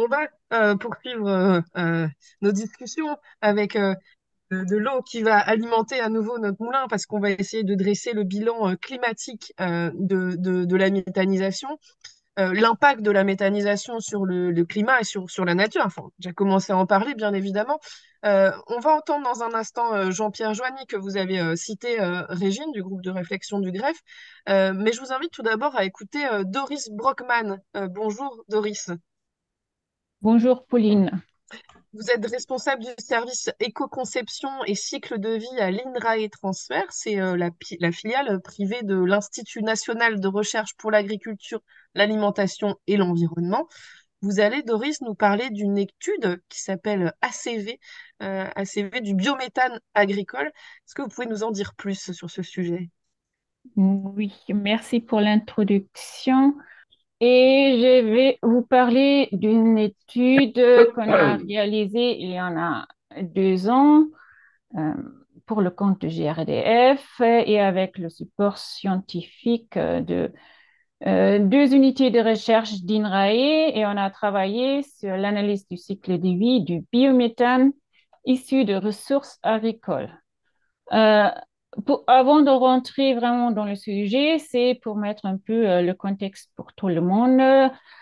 On va poursuivre nos discussions avec de l'eau qui va alimenter à nouveau notre moulin parce qu'on va essayer de dresser le bilan climatique de la méthanisation, l'impact de la méthanisation sur le climat et sur la nature. Enfin, j'ai commencé à en parler, bien évidemment. On va entendre dans un instant Jean-Pierre Joigny, que vous avez cité, Régine, du groupe de réflexion du Greffe. Mais je vous invite tout d'abord à écouter Doris Brockman. Bonjour, Doris. Bonjour Pauline. Vous êtes responsable du service éco-conception et cycle de vie à l'INRAE Transfert. C'est la filiale privée de l'Institut national de recherche pour l'agriculture, l'alimentation et l'environnement. Vous allez, Doris, nous parler d'une étude qui s'appelle ACV, ACV du biométhane agricole. Est-ce que vous pouvez nous en dire plus sur ce sujet? Oui, merci pour l'introduction. Et je vais vous parler d'une étude qu'on a réalisée il y en a 2 ans euh, pour le compte de GRDF et avec le support scientifique de 2 unités de recherche d'INRAE et on a travaillé sur l'analyse du cycle de vie du biométhane issu de ressources agricoles. Euh, Avant de rentrer vraiment dans le sujet, c'est pour mettre un peu le contexte pour tout le monde.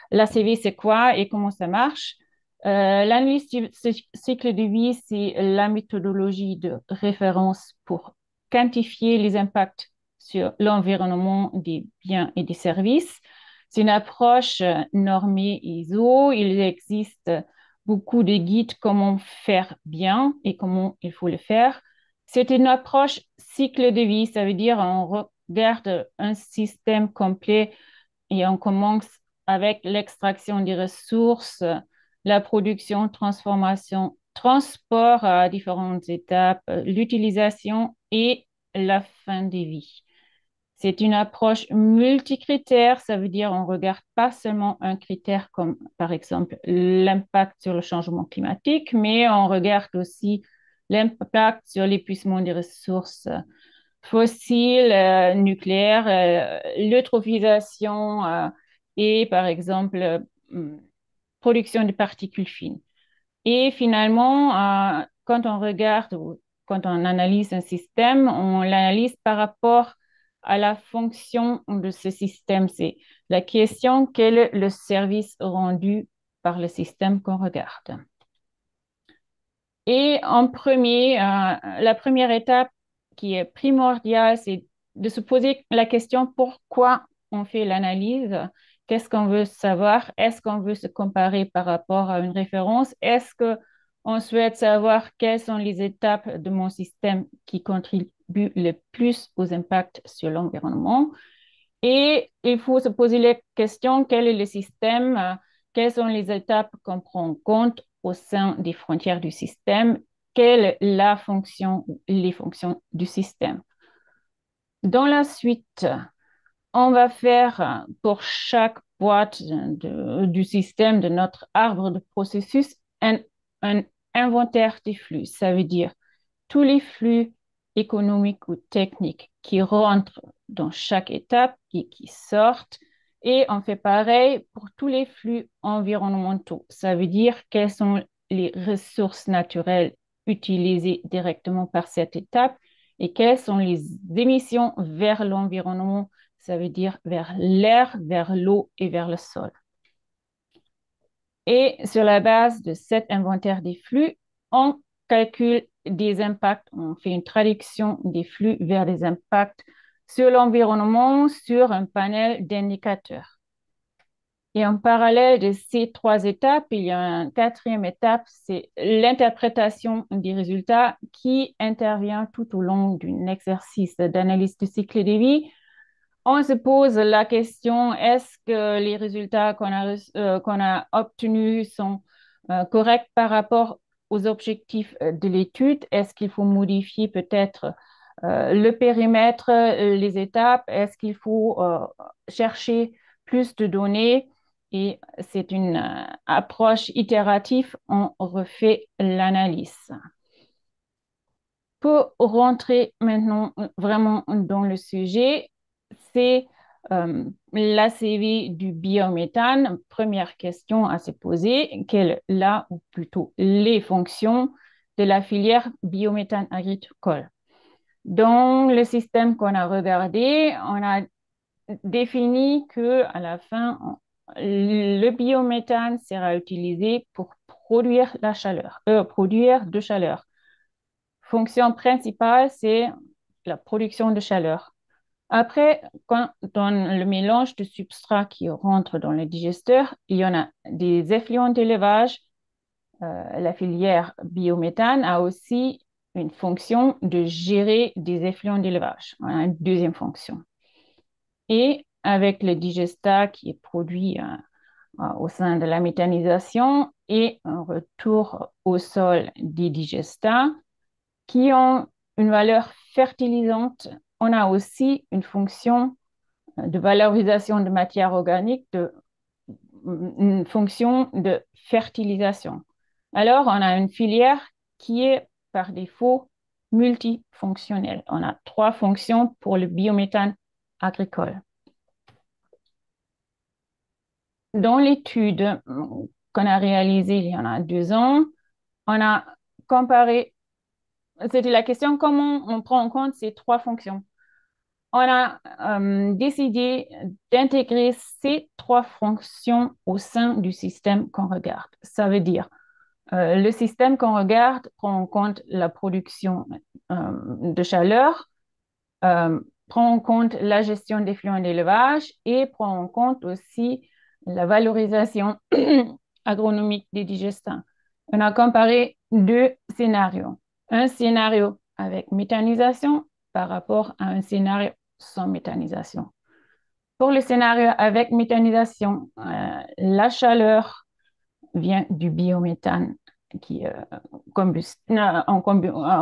L'ACV, c'est quoi et comment ça marche? L'analyse du cycle de vie, c'est la méthodologie de référence pour quantifier les impacts sur l'environnement des biens et des services. C'est une approche normée ISO. Il existe beaucoup de guides comment faire bien et comment il faut le faire. C'est une approche cycle de vie, ça veut dire on regarde un système complet et on commence avec l'extraction des ressources, la production, transformation, transport à différentes étapes, l'utilisation et la fin de vie. C'est une approche multicritère, ça veut dire on ne regarde pas seulement un critère comme par exemple l'impact sur le changement climatique, mais on regarde aussi l'impact sur l'épuisement des ressources fossiles, nucléaires, l'eutrophisation et par exemple production de particules fines. Et finalement, quand on regarde ou quand on analyse un système, on l'analyse par rapport à la fonction de ce système. C'est la question, quel est le service rendu par le système qu'on regarde. Et en premier, la première étape qui est primordiale, c'est de se poser la question pourquoi on fait l'analyse, qu'est-ce qu'on veut savoir, est-ce qu'on veut se comparer par rapport à une référence, est-ce qu'on souhaite savoir quelles sont les étapes de mon système qui contribuent le plus aux impacts sur l'environnement. Et il faut se poser la question, quel est le système, quelles sont les étapes qu'on prend en compte au sein des frontières du système, quelle est la fonction ou les fonctions du système. Dans la suite, on va faire pour chaque boîte du système de notre arbre de processus un inventaire des flux. Ça veut dire tous les flux économiques ou techniques qui rentrent dans chaque étape et qui sortent. Et on fait pareil pour tous les flux environnementaux. Ça veut dire quelles sont les ressources naturelles utilisées directement par cette étape et quelles sont les émissions vers l'environnement. Ça veut dire vers l'air, vers l'eau et vers le sol. Et sur la base de cet inventaire des flux, on calcule des impacts, on fait une traduction des flux vers des impacts sur l'environnement sur un panel d'indicateurs. Et en parallèle de ces 3 étapes, il y a une quatrième étape, c'est l'interprétation des résultats qui intervient tout au long d'un exercice d'analyse du cycle de vie. On se pose la question, est-ce que les résultats qu'on a obtenus sont corrects par rapport aux objectifs de l'étude? Est-ce qu'il faut modifier peut-être le périmètre, les étapes? Est-ce qu'il faut chercher plus de données? Et c'est une approche itérative, on refait l'analyse. Pour rentrer maintenant vraiment dans le sujet, c'est l'ACV du biométhane, première question à se poser, quelles là, ou plutôt les fonctions de la filière biométhane agricole. Dans le système qu'on a regardé, on a défini que à la fin, le biométhane sera utilisé pour produire la chaleur, produire de chaleur. Fonction principale, c'est la production de chaleur. Après, quand, dans le mélange de substrats qui rentre dans le digesteur, il y en a des effluents d'élevage. La filière biométhane a aussi une fonction de gérer des effluents d'élevage. On a une deuxième fonction. Et avec le digestat qui est produit au sein de la méthanisation et un retour au sol des digestats qui ont une valeur fertilisante, on a aussi une fonction de valorisation de matière organique, une fonction de fertilisation. Alors, on a une filière qui est par défaut multifonctionnelle. On a trois fonctions pour le biométhane agricole. Dans l'étude qu'on a réalisée il y en a 2 ans, on a comparé, c'était la question comment on prend en compte ces trois fonctions. On a décidé d'intégrer ces trois fonctions au sein du système qu'on regarde. Ça veut dire, le système qu'on regarde prend en compte la production de chaleur, prend en compte la gestion des flux d'élevage et prend en compte aussi la valorisation agronomique des digestants. On a comparé 2 scénarios. Un scénario avec méthanisation par rapport à un scénario sans méthanisation. Pour le scénario avec méthanisation, la chaleur vient du biométhane qui est en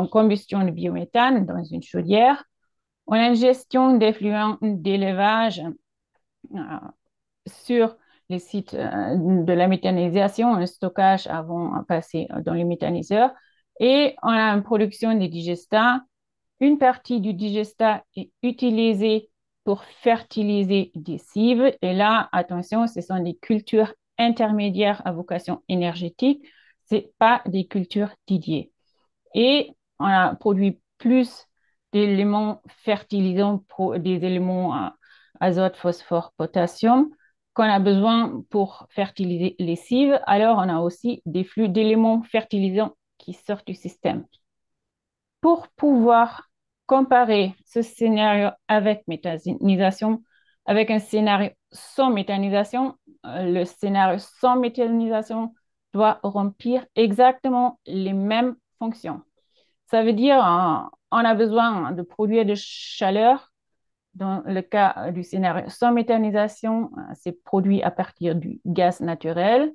combustion de biométhane dans une chaudière. On a une gestion d'effluents d'élevage sur les sites de la méthanisation, un stockage avant de passer dans les méthaniseurs. Et on a une production des digestats. Une partie du digestat est utilisée pour fertiliser des cives. Et là, attention, ce sont des cultures intermédiaires à vocation énergétique. Ce n'est pas des cultures dédiées. Et on a produit plus d'éléments fertilisants, des éléments azote, phosphore, potassium qu'on a besoin pour fertiliser les cives. Alors, on a aussi des flux d'éléments fertilisants qui sortent du système. Pour pouvoir comparer ce scénario avec méthanisation, avec un scénario sans méthanisation, le scénario sans méthanisation doit remplir exactement les mêmes fonctions. Ça veut dire on a besoin de produire de chaleur. Dans le cas du scénario sans méthanisation, c'est produit à partir du gaz naturel.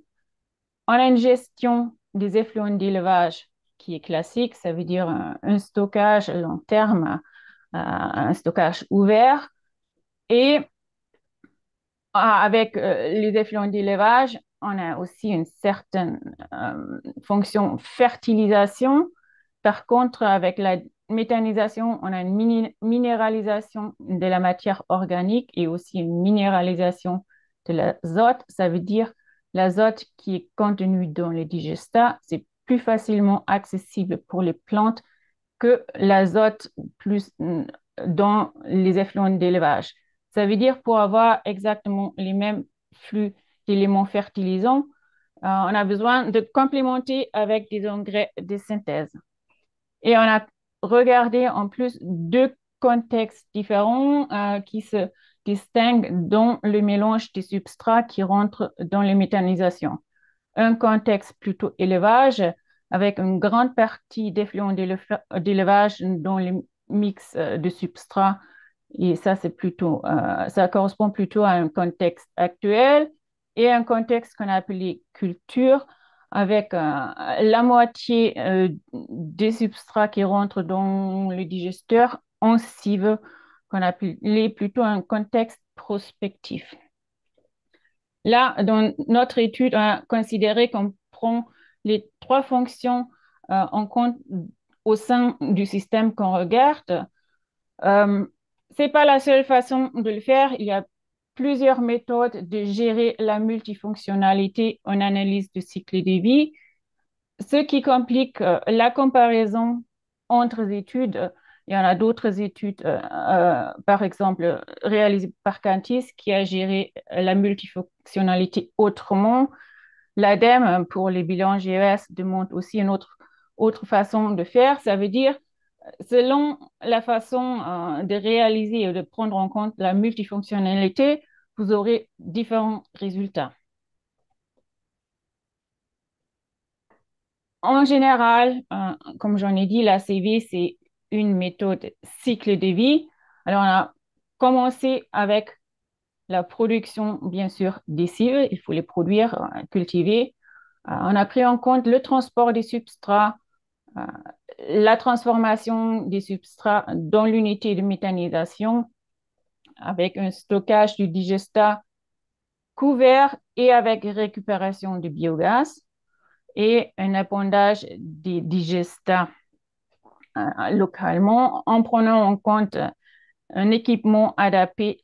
On a une gestion des effluents d'élevage qui est classique, ça veut dire un stockage à long terme, un stockage ouvert. Et avec les effluents d'élevage, on a aussi une certaine fonction fertilisation. Par contre, avec la méthanisation, on a une minéralisation de la matière organique et aussi une minéralisation de l'azote. Ça veut dire l'azote qui est contenu dans les digestats, c'est plus facilement accessible pour les plantes que l'azote plus dans les effluents d'élevage. Ça veut dire pour avoir exactement les mêmes flux d'éléments fertilisants, on a besoin de complémenter avec des engrais de synthèse. Et on a regardé en plus 2 contextes différents qui se distinguent dans le mélange des substrats qui rentrent dans les méthanisations. Un contexte plutôt élevage, avec une grande partie d'effluents d'élevage dans les mix de substrats. Et ça, ça correspond plutôt à un contexte actuel et un contexte qu'on a appelé culture, avec la moitié des substrats qui rentrent dans le digesteur en cive, qu'on appelait plutôt un contexte prospectif. Là, dans notre étude, on a considéré qu'on prend les 3 fonctions en compte au sein du système qu'on regarde. Ce n'est pas la seule façon de le faire. Il y a plusieurs méthodes de gérer la multifonctionnalité en analyse de cycle de vie, ce qui complique la comparaison entre études. Il y en a d'autres études, par exemple, réalisées par Cantis, qui a géré la multifonctionnalité autrement. L'ADEME, pour les bilans GES, demande aussi une autre façon de faire. Ça veut dire, selon la façon de réaliser et de prendre en compte la multifonctionnalité, vous aurez différents résultats. En général, comme j'en ai dit, la CV, c'est une méthode cycle de vie. Alors, on a commencé avec la production, bien sûr, des cives. Il faut les produire, cultiver. On a pris en compte le transport des substrats, euh, la transformation des substrats dans l'unité de méthanisation avec un stockage du digestat couvert et avec récupération du biogaz et un épandage des digestats localement en prenant en compte un équipement adapté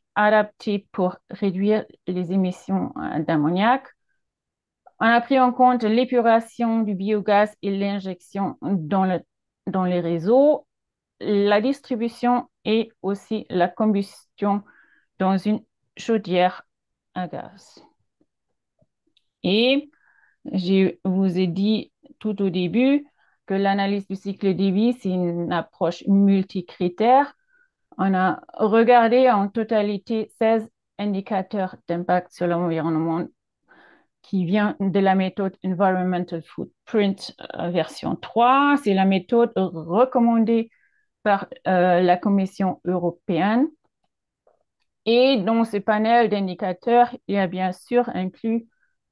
pour réduire les émissions d'ammoniac. On a pris en compte l'épuration du biogaz et l'injection dans les réseaux, la distribution et aussi la combustion dans une chaudière à gaz. Et je vous ai dit tout au début que l'analyse du cycle de vie, c'est une approche multicritère. On a regardé en totalité 16 indicateurs d'impact sur l'environnement qui vient de la méthode Environmental Footprint version 3. C'est la méthode recommandée par la Commission européenne. Et dans ce panel d'indicateurs, il y a bien sûr inclus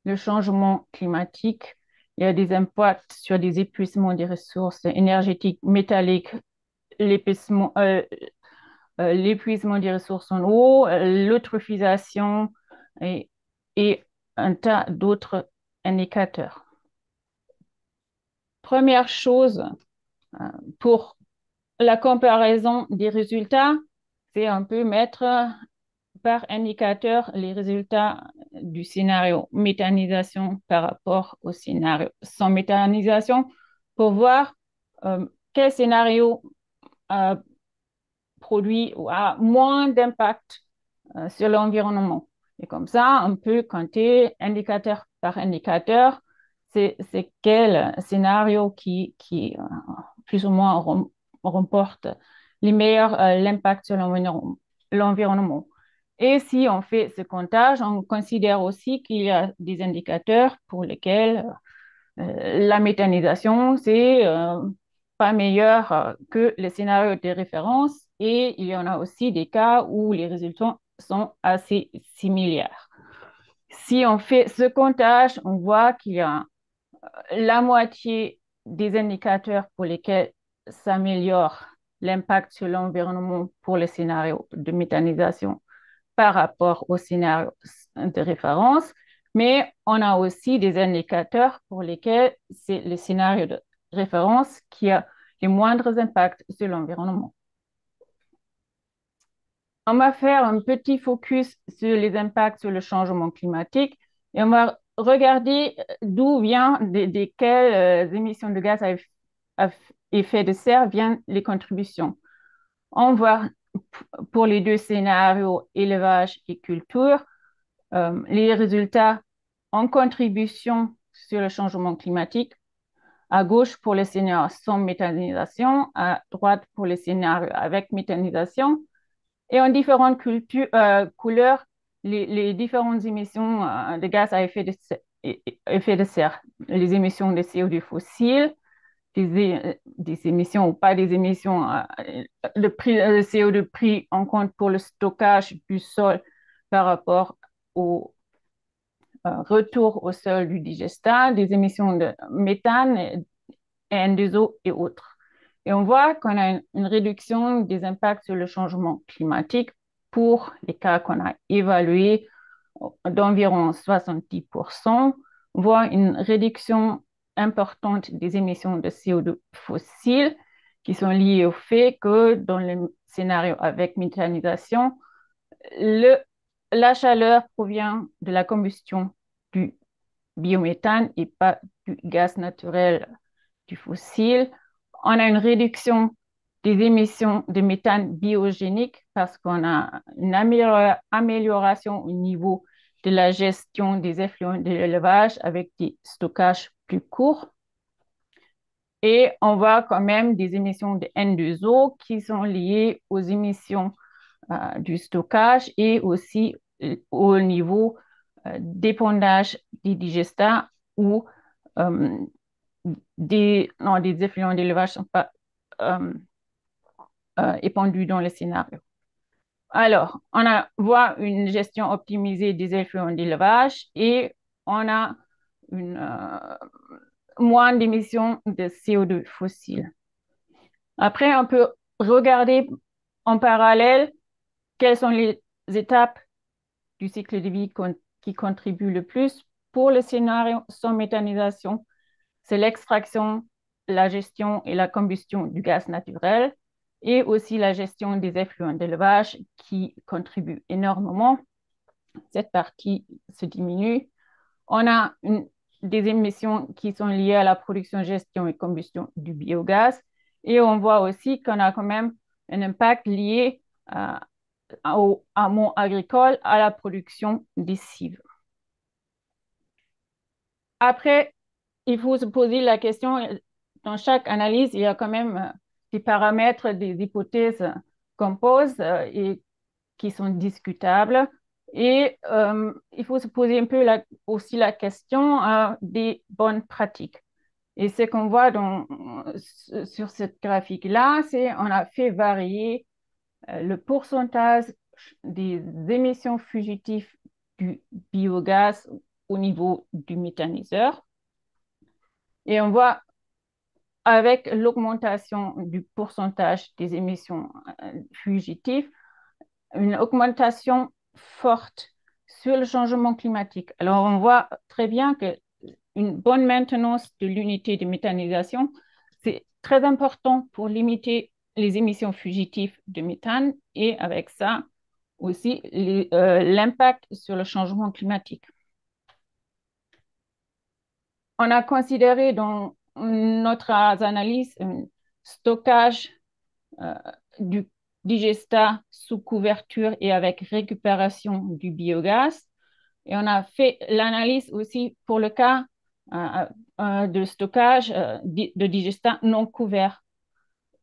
le changement climatique. Il y a des impacts sur les épuisements des ressources énergétiques métalliques, l'épuisement des ressources en eau, l'eutrophisation et, et un tas d'autres indicateurs. Première chose, pour la comparaison des résultats, c'est un peu mettre par indicateur les résultats du scénario méthanisation par rapport au scénario sans méthanisation pour voir quel scénario produit ou a moins d'impact sur l'environnement. Et comme ça, on peut compter indicateur par indicateur, c'est quel scénario qui plus ou moins remporte les meilleurs l'impact sur l'environnement. Et si on fait ce comptage, on considère aussi qu'il y a des indicateurs pour lesquels la méthanisation, c'est pas meilleur que les scénarios de référence et il y en a aussi des cas où les résultats sont assez similaires. Si on fait ce comptage, on voit qu'il y a la moitié des indicateurs pour lesquels s'améliore l'impact sur l'environnement pour les scénarios de méthanisation par rapport aux scénarios de référence, mais on a aussi des indicateurs pour lesquels c'est le scénario de référence qui a les moindres impacts sur l'environnement. On va faire un petit focus sur les impacts sur le changement climatique et on va regarder d'où vient, de quelles émissions de gaz à effet de serre viennent les contributions. On voit pour les deux scénarios, élevage et culture, les résultats en contribution sur le changement climatique. À gauche pour les scénarios sans méthanisation, à droite pour les scénarios avec méthanisation. Et en différentes couleurs, les différentes émissions de gaz à effet de serre, les émissions de CO2 fossiles, des émissions ou pas des émissions, le CO2 pris en compte pour le stockage du sol par rapport au retour au sol du digestat, des émissions de méthane, N2O et autres. Et on voit qu'on a une réduction des impacts sur le changement climatique pour les cas qu'on a évalués d'environ 70%, voire une réduction importante des émissions de CO2 fossiles qui sont liées au fait que dans le scénario avec méthanisation, la chaleur provient de la combustion du biométhane et pas du gaz naturel du fossile. On a une réduction des émissions de méthane biogénique parce qu'on a une amélioration au niveau de la gestion des effluents de l'élevage avec des stockages plus courts. Et on voit quand même des émissions de N2O qui sont liées aux émissions du stockage et aussi au niveau d'épandage des digestats ou euh, non, des effluents d'élevage ne sont pas euh, épandus dans le scénario. Alors, voit une gestion optimisée des effluents d'élevage et on a une, moins d'émissions de CO2 fossile. Après, on peut regarder en parallèle quelles sont les étapes du cycle de vie qui contribuent le plus pour le scénario sans méthanisation. C'est l'extraction, la gestion et la combustion du gaz naturel et aussi la gestion des effluents d'élevage qui contribuent énormément. Cette partie se diminue. On a des émissions qui sont liées à la production, gestion et combustion du biogaz. Et on voit aussi qu'on a quand même un impact lié au amont agricole, à la production des cives. Après, il faut se poser la question, dans chaque analyse, il y a quand même des paramètres, des hypothèses qu'on pose et qui sont discutables. Et il faut se poser un peu aussi la question des bonnes pratiques. Et ce qu'on voit sur cette graphique-là, c'est on a fait varier le pourcentage des émissions fugitives du biogaz au niveau du méthaniseur. Et on voit avec l'augmentation du pourcentage des émissions fugitives, une augmentation forte sur le changement climatique. Alors, on voit très bien qu'une bonne maintenance de l'unité de méthanisation, c'est très important pour limiter les émissions fugitives de méthane et avec ça aussi l'impact sur le changement climatique. On a considéré dans notre analyse un stockage euh, du digestat sous couverture et avec récupération du biogaz. Et on a fait l'analyse aussi pour le cas de stockage de digestat non couvert.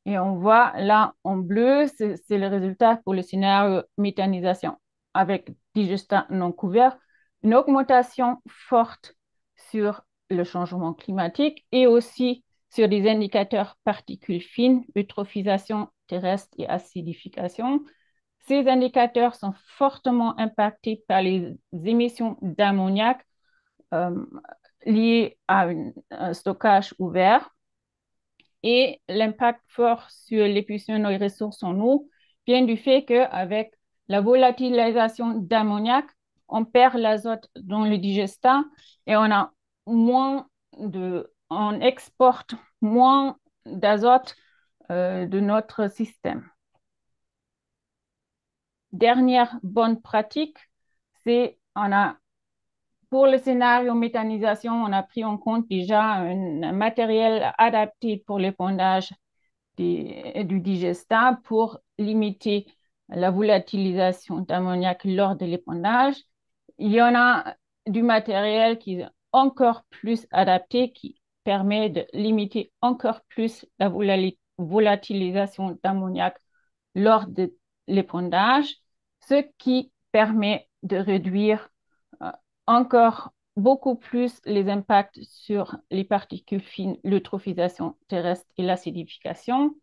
Et on voit là en bleu, c'est le résultat pour le scénario méthanisation avec digestat non couvert, une augmentation forte sur le changement climatique et aussi sur des indicateurs particules fines, eutrophisation terrestre et acidification. Ces indicateurs sont fortement impactés par les émissions d'ammoniac euh, liées à un stockage ouvert et l'impact fort sur l'épuisement des ressources en eau vient du fait qu'avec la volatilisation d'ammoniac, on perd l'azote dans le digestat et on exporte moins d'azote de notre système. Dernière bonne pratique, c'est pour le scénario méthanisation, on a pris en compte déjà un matériel adapté pour l'épandage du digestat pour limiter la volatilisation d'ammoniac lors de l'épandage. Il y en a du matériel qui est encore plus adapté, qui permet de limiter encore plus la volatilisation d'ammoniac lors de l'épandage, ce qui permet de réduire encore beaucoup plus les impacts sur les particules fines, l'eutrophisation terrestre et l'acidification,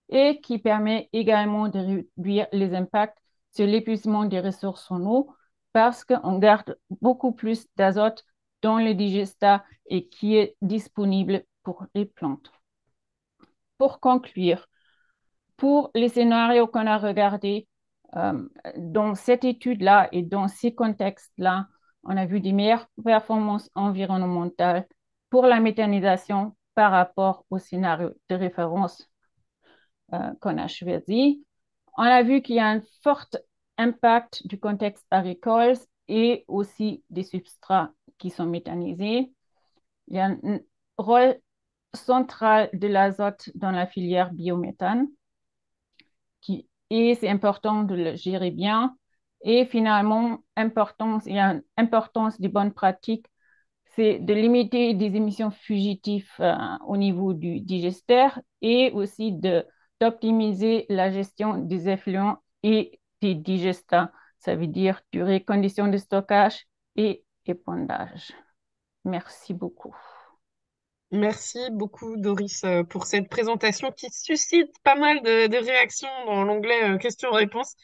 et qui permet également de réduire les impacts sur l'épuisement des ressources en eau parce qu'on garde beaucoup plus d'azote dans le digestat et qui est disponible pour les plantes. Pour conclure, pour les scénarios qu'on a regardés, dans cette étude-là et dans ces contextes-là, on a vu des meilleures performances environnementales pour la méthanisation par rapport au scénario de référence qu'on a choisi. On a vu qu'il y a un fort impact du contexte agricole et aussi des substrats qui sont méthanisés. Il y a un rôle central de l'azote dans la filière biométhane et c'est important de le gérer bien. Et finalement, il y a une importance des bonnes pratiques, c'est de limiter des émissions fugitives au niveau du digester et aussi d'optimiser la gestion des effluents et des digestats. Ça veut dire durée, conditions de stockage et épandage. Merci beaucoup. Merci beaucoup, Doris, pour cette présentation qui suscite pas mal de réactions dans l'onglet questions-réponses.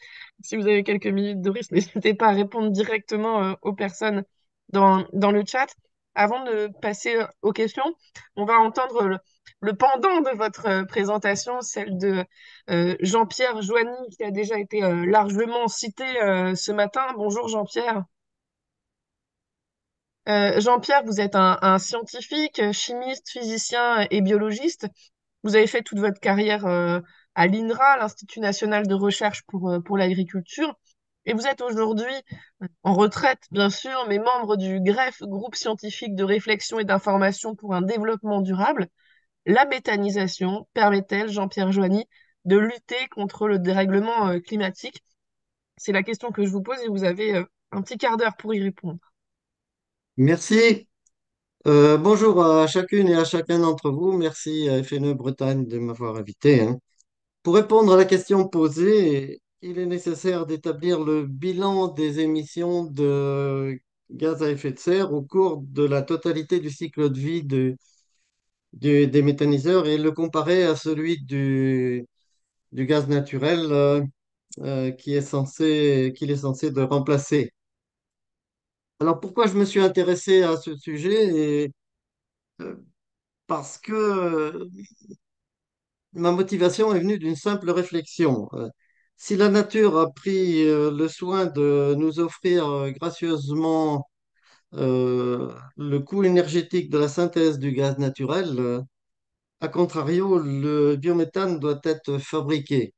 Si vous avez quelques minutes, Doris, n'hésitez pas à répondre directement aux personnes dans le chat. Avant de passer aux questions, on va entendre le pendant de votre présentation, celle de Jean-Pierre Joigny, qui a déjà été largement cité ce matin. Bonjour Jean-Pierre. Jean-Pierre, vous êtes un scientifique, chimiste, physicien et biologiste. Vous avez fait toute votre carrière à l'INRA, l'Institut national de recherche pour l'agriculture. Et vous êtes aujourd'hui en retraite, bien sûr, mais membre du GREF, groupe scientifique de réflexion et d'information pour un développement durable. La méthanisation permet-elle, Jean-Pierre Joigny, de lutter contre le dérèglement climatique? C'est la question que je vous pose et vous avez un petit quart d'heure pour y répondre. Merci. Bonjour à chacune et à chacun d'entre vous. Merci à FNE Bretagne de m'avoir invité, hein. Pour répondre à la question posée, il est nécessaire d'établir le bilan des émissions de gaz à effet de serre au cours de la totalité du cycle de vie des méthaniseurs et le comparer à celui du gaz naturel qu'il est censé de remplacer. Alors pourquoi je me suis intéressé à ce sujet? Euh, Parce que ma motivation est venue d'une simple réflexion. Si la nature a pris le soin de nous offrir gracieusement le coût énergétique de la synthèse du gaz naturel, à contrario, le biométhane doit être fabriqué.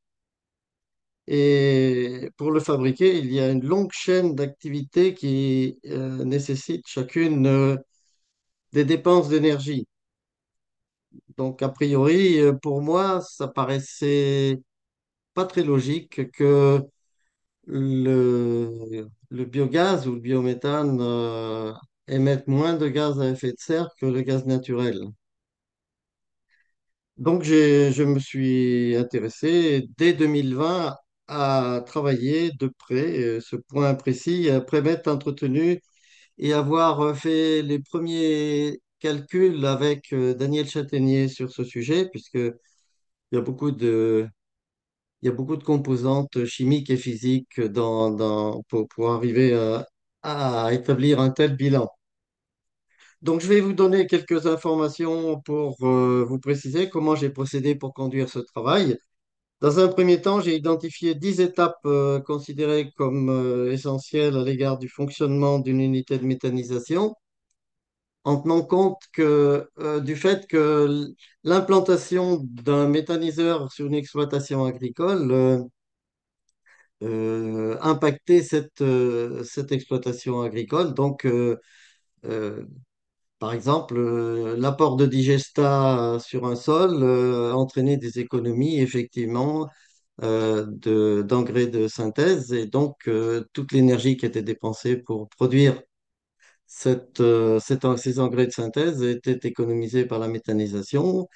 Et pour le fabriquer, il y a une longue chaîne d'activités qui nécessitent chacune des dépenses d'énergie. Donc, a priori, pour moi, ça paraissait pas très logique que le biogaz ou le biométhane émette moins de gaz à effet de serre que le gaz naturel. Donc, je me suis intéressé dès 2020 à travailler de près ce point précis, après m'être entretenu et avoir fait les premiers calculs avec Daniel Chataignier sur ce sujet, puisque il y a beaucoup il y a beaucoup de composantes chimiques et physiques pour arriver à établir un tel bilan. Donc, je vais vous donner quelques informations pour vous préciser comment j'ai procédé pour conduire ce travail. Dans un premier temps, j'ai identifié 10 étapes considérées comme essentielles à l'égard du fonctionnement d'une unité de méthanisation, en tenant compte du fait que l'implantation d'un méthaniseur sur une exploitation agricole impacter cette exploitation agricole. Donc, euh, par exemple, l'apport de digestat sur un sol entraînait des économies, effectivement, d'engrais de synthèse et donc toute l'énergie qui était dépensée pour produire ces engrais de synthèse était économisée par la méthanisation.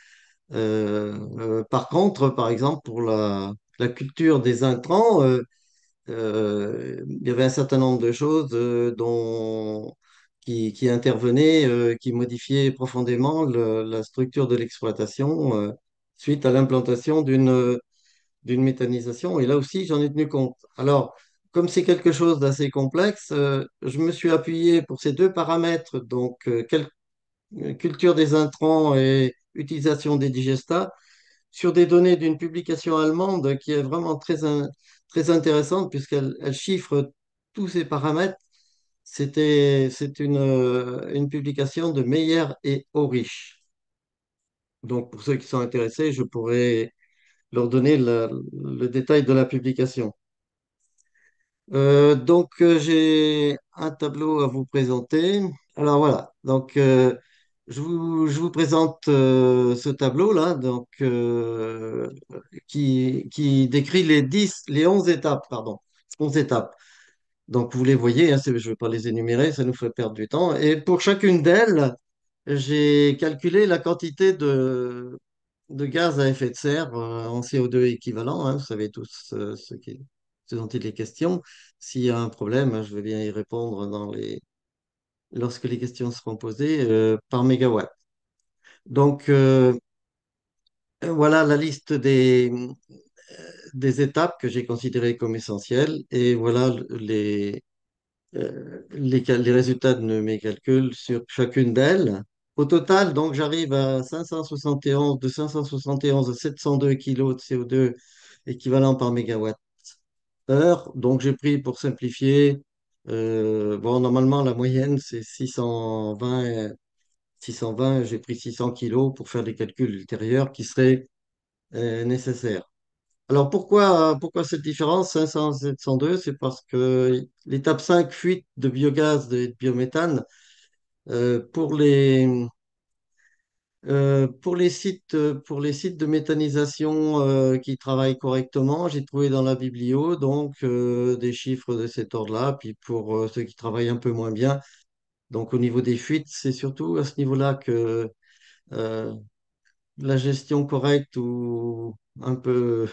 Par contre, par exemple, pour la culture des intrants, il y avait un certain nombre de choses qui intervenaient, qui modifiaient profondément la structure de l'exploitation suite à l'implantation d'une méthanisation. Et là aussi, j'en ai tenu compte. Alors, comme c'est quelque chose d'assez complexe, je me suis appuyé pour ces deux paramètres, donc culture des intrants et utilisation des digestats, sur des données d'une publication allemande qui est vraiment très intéressante puisqu'elle chiffre tous ces paramètres. C'est une publication de Meyer et Aurich. Donc, pour ceux qui sont intéressés, je pourrais leur donner le détail de la publication. J'ai un tableau à vous présenter. Alors voilà, je vous présente ce tableau-là, qui décrit les 11 étapes, pardon, 11 étapes. Donc vous les voyez, hein, je ne vais pas les énumérer, ça nous ferait perdre du temps. Et pour chacune d'elles, j'ai calculé la quantité de gaz à effet de serre en CO2 équivalent, hein, vous savez tous ce dont il est question. S'il y a un problème, hein, je vais bien y répondre lorsque les questions seront posées par mégawatt. Donc, voilà la liste des étapes que j'ai considérées comme essentielles et voilà les résultats de mes calculs sur chacune d'elles. Au total, donc, j'arrive à 571, de 571 à 702 kilos de CO2 équivalent par mégawatt heure. Donc, j'ai pris pour simplifier, bon, normalement, la moyenne, c'est 620, 620, j'ai pris 600 kilos pour faire les calculs ultérieurs qui seraient nécessaires. Alors, pourquoi cette différence 500, 702? C'est parce que l'étape 5 fuite de biogaz et de biométhane, euh, pour les, pour les sites de méthanisation qui travaillent correctement, j'ai trouvé dans la biblio des chiffres de cet ordre-là. Puis pour ceux qui travaillent un peu moins bien, donc au niveau des fuites, c'est surtout à ce niveau-là que euh, la gestion correcte ou un peu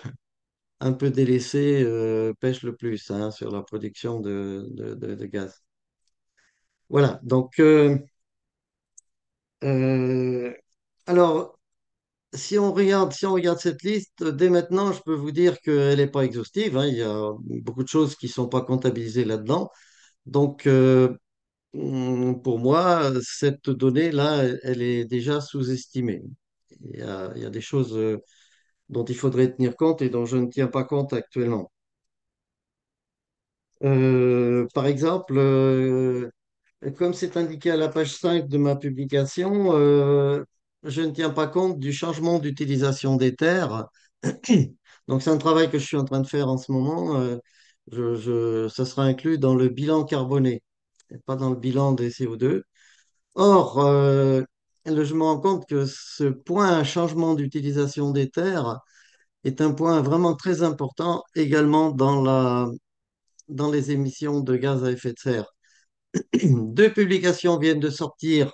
délaissée pêche le plus, hein, sur la production de gaz. Voilà, euh, alors, si on regarde cette liste, dès maintenant, je peux vous dire qu'elle n'est pas exhaustive, hein. Il y a beaucoup de choses qui ne sont pas comptabilisées là-dedans. Donc, pour moi, cette donnée-là, elle est déjà sous-estimée. Il y a des choses dont il faudrait tenir compte et dont je ne tiens pas compte actuellement. Par exemple, comme c'est indiqué à la page 5 de ma publication, je ne tiens pas compte du changement d'utilisation des terres. Donc, c'est un travail que je suis en train de faire en ce moment. Ça sera inclus dans le bilan carboné, et pas dans le bilan des CO2. Or, je me rends compte que ce point, changement d'utilisation des terres, est un point vraiment très important également dans les émissions de gaz à effet de serre. Deux publications viennent de sortir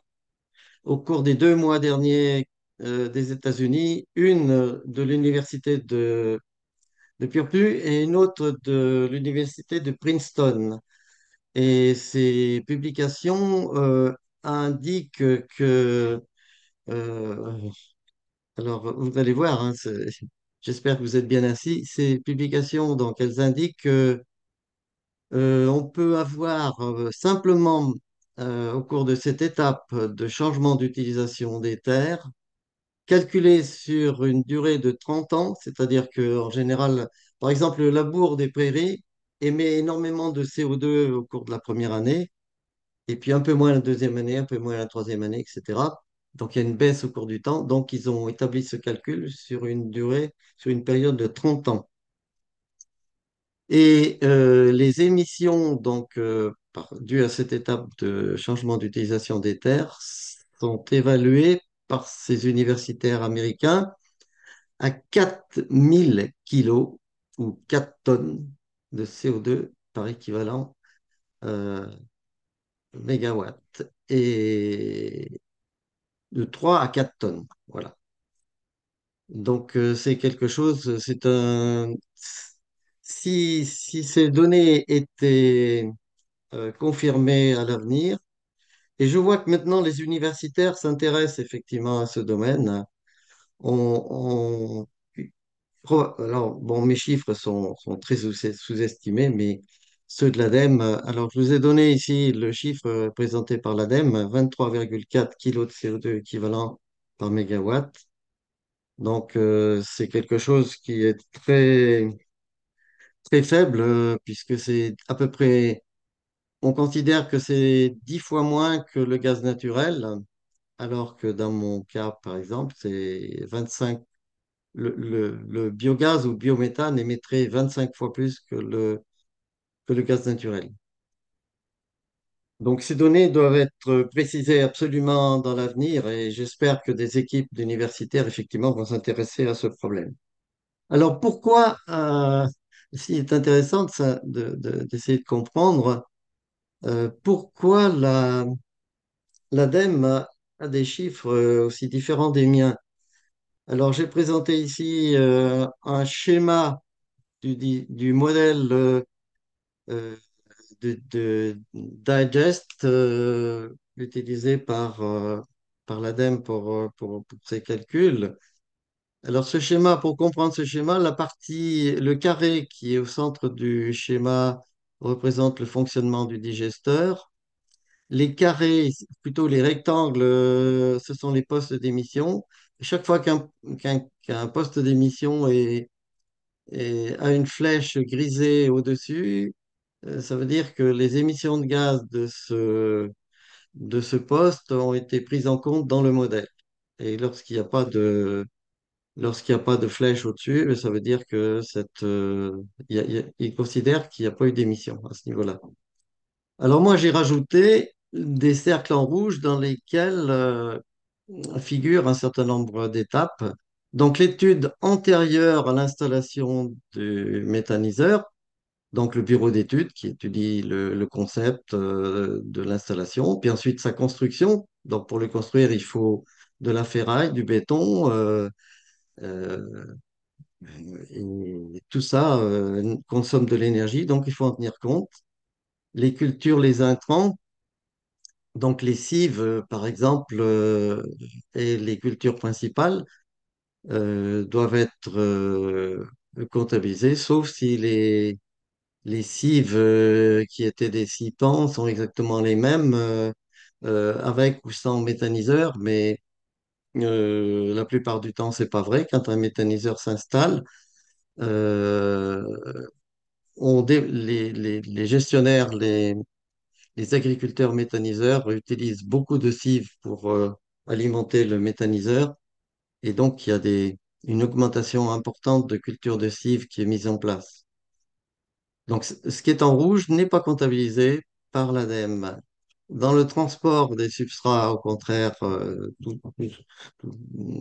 au cours des 2 mois derniers des États-Unis, une de l'université de Purdue et une autre de l'université de Princeton. Et ces publications indiquent que, euh, alors vous allez voir, hein, j'espère que vous êtes bien assis, ces publications, donc elles indiquent que on peut avoir simplement, au cours de cette étape de changement d'utilisation des terres, calculé sur une durée de 30 ans, c'est-à-dire qu'en général, par exemple, le labour des prairies émet énormément de CO2 au cours de la première année, et puis un peu moins la deuxième année, un peu moins la troisième année, etc. Donc il y a une baisse au cours du temps. Donc ils ont établi ce calcul sur une durée, sur une période de 30 ans. Et les émissions dues à cette étape de changement d'utilisation des terres sont évaluées par ces universitaires américains à 4000 kilos ou 4 tonnes de CO2 par équivalent euh, mégawatt et de 3 à 4 tonnes. Voilà. Donc c'est quelque chose, c'est un... Si ces données étaient confirmées à l'avenir, et je vois que maintenant les universitaires s'intéressent effectivement à ce domaine, on, alors, bon, mes chiffres sont très sous-estimés, mais ceux de l'ADEME, alors je vous ai donné ici le chiffre présenté par l'ADEME, 23,4 kilos de CO2 équivalent par mégawatt. Donc, c'est quelque chose qui est très faible, puisque c'est à peu près, on considère que c'est 10 fois moins que le gaz naturel, alors que dans mon cas, par exemple, c'est 25. Le biogaz ou biométhane émettrait 25 fois plus que que le gaz naturel. Donc, ces données doivent être précisées absolument dans l'avenir et j'espère que des équipes d'universitaires, effectivement, vont s'intéresser à ce problème. Alors, pourquoi, s'il est intéressant d'essayer de comprendre pourquoi l'ADEME a des chiffres aussi différents des miens. Alors, j'ai présenté ici un schéma du modèle euh, de Digest utilisé par l'ADEME pour ses calculs. Alors, ce schéma, pour comprendre ce schéma, le carré qui est au centre du schéma représente le fonctionnement du digesteur. Les carrés, plutôt les rectangles, ce sont les postes d'émission. Chaque fois qu'un poste d'émission a une flèche grisée au-dessus, ça veut dire que les émissions de gaz de ce poste ont été prises en compte dans le modèle. Et lorsqu'il n'y a pas de flèche au-dessus, ça veut dire que il considère qu'il n'y a pas eu d'émission à ce niveau-là. Alors moi, j'ai rajouté des cercles en rouge dans lesquels figurent un certain nombre d'étapes. Donc l'étude antérieure à l'installation du méthaniseur, donc le bureau d'études qui étudie le concept de l'installation, puis ensuite sa construction. Donc pour le construire, il faut de la ferraille, du béton, euh, et tout ça consomme de l'énergie, donc il faut en tenir compte. Les cultures, les intrants, donc les cives, par exemple, et les cultures principales doivent être comptabilisées, sauf si les cives qui étaient des citants sont exactement les mêmes, avec ou sans méthaniseur, mais la plupart du temps, c'est pas vrai. Quand un méthaniseur s'installe, euh, les gestionnaires, les agriculteurs méthaniseurs utilisent beaucoup de cives pour alimenter le méthaniseur et donc il y a une augmentation importante de culture de cives qui est mise en place. Donc ce qui est en rouge n'est pas comptabilisé par l'ADEME. Dans le transport des substrats, au contraire,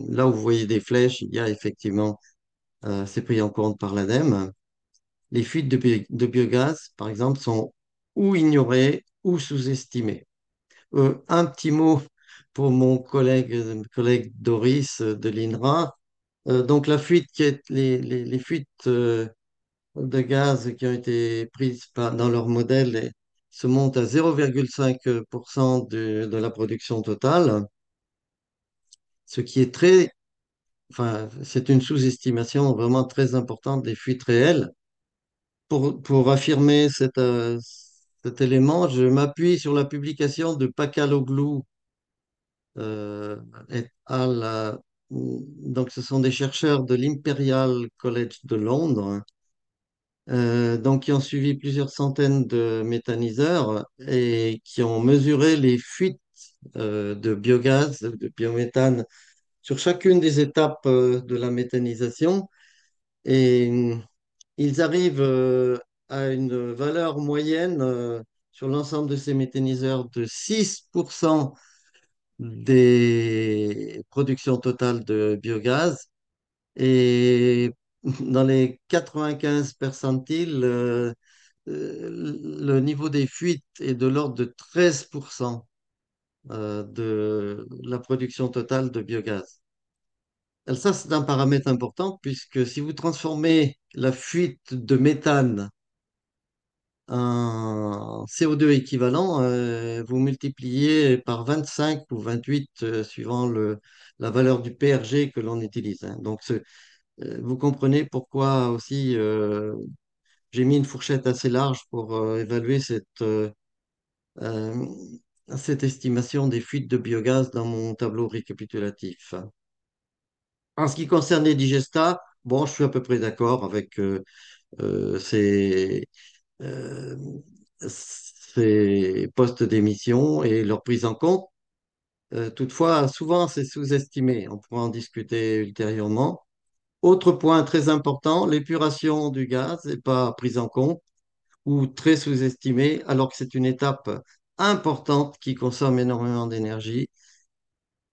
là où vous voyez des flèches, il y a effectivement, c'est pris en compte par l'ADEME. Les fuites de biogaz, par exemple, sont ou ignorées ou sous-estimées. Un petit mot pour mon collègue Doris de l'INRA. Donc la fuite les fuites de gaz qui ont été prises dans leur modèle se montent à 0,5% de la production totale, ce qui est enfin, c'est une sous-estimation vraiment très importante des fuites réelles. Pour affirmer cet élément, je m'appuie sur la publication de Pacaloglou et al. Donc, ce sont des chercheurs de l'Imperial College de Londres, donc, qui ont suivi plusieurs centaines de méthaniseurs et qui ont mesuré les fuites de biogaz, de biométhane, sur chacune des étapes de la méthanisation. Et ils arrivent à une valeur moyenne sur l'ensemble de ces méthaniseurs de 6% des productions totales de biogaz. Et dans les 95 percentiles, le niveau des fuites est de l'ordre de 13% de la production totale de biogaz. Et ça, c'est un paramètre important puisque si vous transformez la fuite de méthane en CO2 équivalent, vous multipliez par 25 ou 28 suivant la valeur du PRG que l'on utilise, hein. Donc, vous comprenez pourquoi aussi j'ai mis une fourchette assez large pour évaluer euh, cette estimation des fuites de biogaz dans mon tableau récapitulatif. En ce qui concerne les digestats, bon, je suis à peu près d'accord avec ces, euh, ces postes d'émission et leur prise en compte. Toutefois, souvent, c'est sous-estimé. On pourra en discuter ultérieurement. Autre point très important, l'épuration du gaz n'est pas prise en compte. ou très sous-estimée, alors que c'est une étape importante qui consomme énormément d'énergie.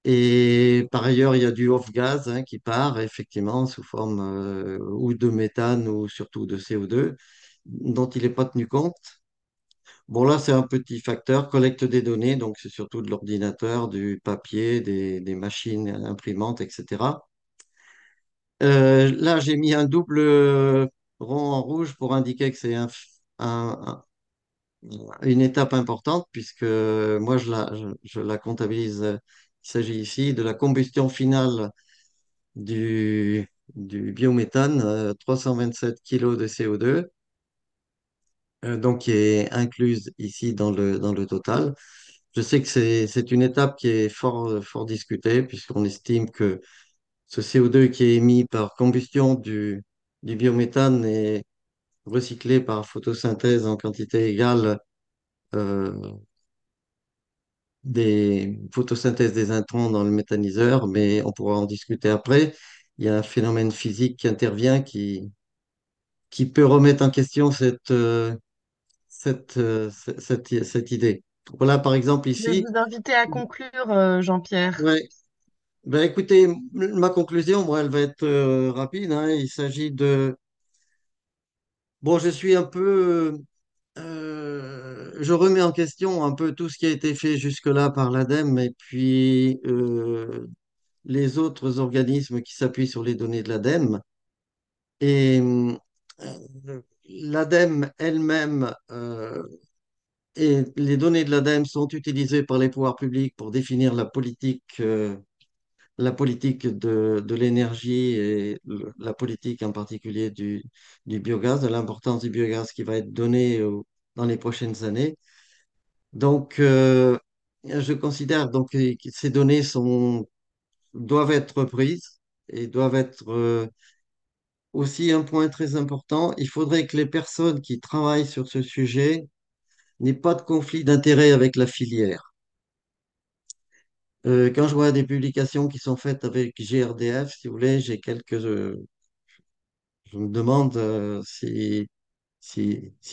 Et par ailleurs, il y a du off-gaz hein, qui part effectivement sous forme ou de méthane ou surtout de CO2 dont il n'est pas tenu compte. Bon, là, c'est un petit facteur, collecte des données, donc c'est surtout de l'ordinateur, du papier, des machines imprimantes, etc. Là, j'ai mis un double rond en rouge pour indiquer que c'est un- une étape importante, puisque moi, je la comptabilise. Il s'agit ici de la combustion finale du biométhane, 327 kilos de CO2, donc qui est incluse ici dans le total. Je sais que c'est une étape qui est fort discutée, puisqu'on estime que ce CO2 qui est émis par combustion du biométhane est recyclé par photosynthèse en quantité égale euh, des photosynthèses des intrants dans le méthaniseur, mais on pourra en discuter après. Il y a un phénomène physique qui intervient qui peut remettre en question cette idée. Voilà, par exemple, Je vais ici. vous inviter à conclure, Jean-Pierre. Ouais. Ben, écoutez, ma conclusion, moi, elle va être rapide, hein. Il s'agit de... Bon, je suis un peu... je remets en question un peu tout ce qui a été fait jusque-là par l'ADEME et puis les autres organismes qui s'appuient sur les données de l'ADEME. Et l'ADEME elle-même et les données de l'ADEME sont utilisées par les pouvoirs publics pour définir la politique de l'énergie et la politique en particulier du biogaz, de l'importance du biogaz qui va être donnée dans les prochaines années. Donc, je considère donc que ces données doivent être reprises et doivent être aussi un point très important. Il faudrait que les personnes qui travaillent sur ce sujet n'aient pas de conflit d'intérêt avec la filière. Quand je vois des publications qui sont faites avec GRDF, si vous voulez, je me demande si